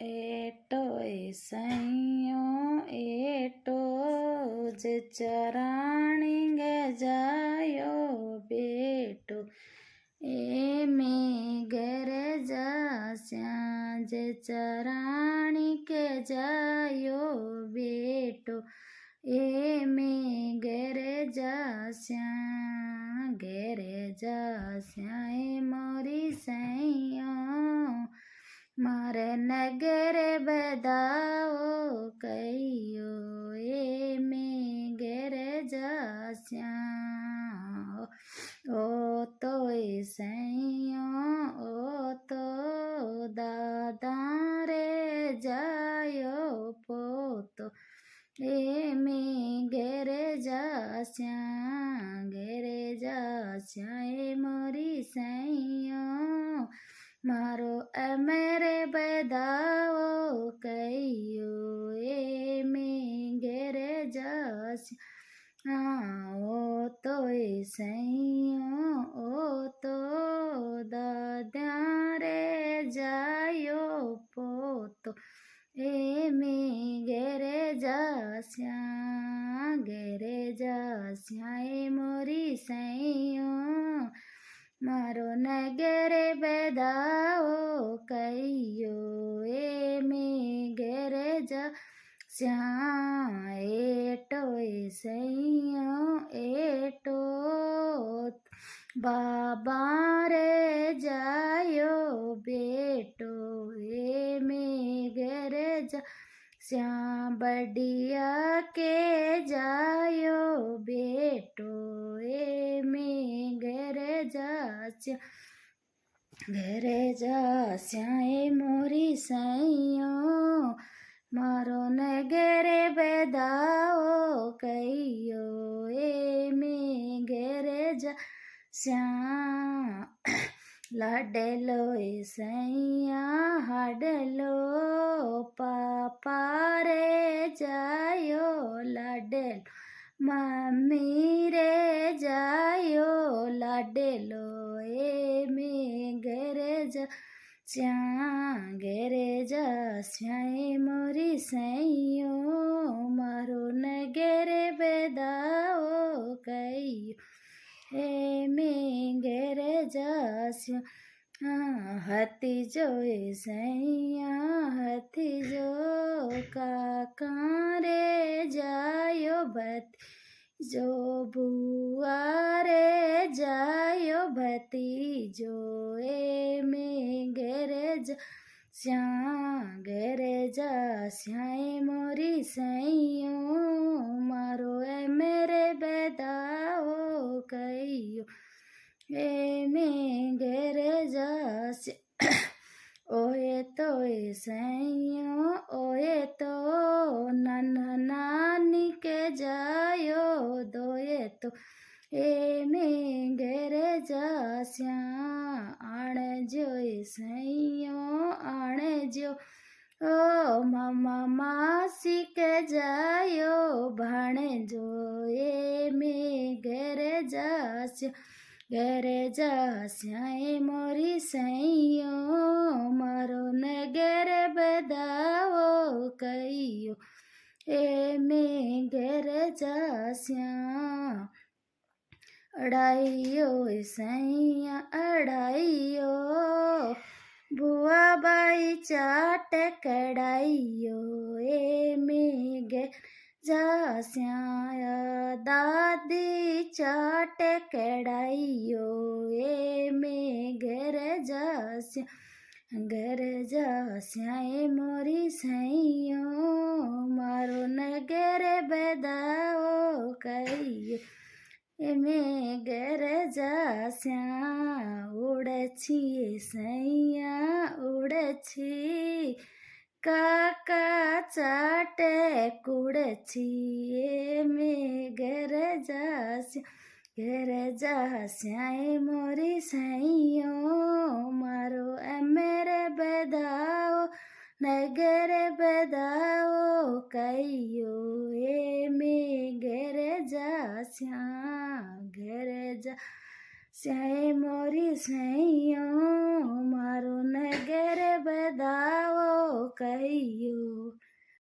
एटोय सैयो एटो जे चराणी गे जायो बेटो ए में घर जास्या जे चराणी के जायो बेटो ए में घर जास्या ए मोरी सैयो मारे नगर बदाओ कहियो ए में गर जास्या ओ तो सैयो ओ तो दादा रे जायो पोतो ए में गर जास्या ए मोरी सैयो मारो अमरे बदाओ कहियो ए में गर जास्या ओ तो सैयो ओ तो दादा रे जायो पोतो ए में गर जास्या ए मोरी सैयो मारो नगर बदाओ कहियो ए में गर जास्या एटो सैयो एटो बाबा रे जायो बेटो ए में गर जास्या बढ़िया के जायो बेटो ए में गर जास्या ए मोरी सैयो मारो नगर बदाओ कहियो ए में गर जास्या लाडलो सैया हाडलो पापा रे जायो लाडलो मम्मी रे जायो लाडलो ए में गर जास्या ए मोरी सैयो मारो नगर बदाओ कहियो ए में गर जास्या हती जो सैया हती जो काका रे जायो भती जो बुआ रे जायो भती जो ए में गर जास्या ए मोरी सैयो मारो ए मेरे बदाओ कहियो ए में गर जास्या ओए तो सैयो ओए तो नन्हा नानी के जायो दोए तो ए में गर जास्या आने जो सैयो आने जो ओ मामा मासी के जायो भाणे जो ए में गर जास्या ए मोरी सैयो मारो नगर बदाओ कहियो ए में गर जास्या अड़ाइयो सैया अड़ाइयो बुआ बाई चाट कड़ाइयो ए में गर जास्या दादी चाट कड़ाइयो ए में गर जास्या ए मोरी सैयो मारो नगर बदाओ कहियो ए में गर जास्या उड़छी सैया उड़छी काका चाटे कुड़छी ए में गर जास्या ए मोरी सैयो मारो अमरे बदाओ नगर बदाओ कहियो ए में गर जास्या ए मोरी सैयो मारो नगर बदाओ કહીયો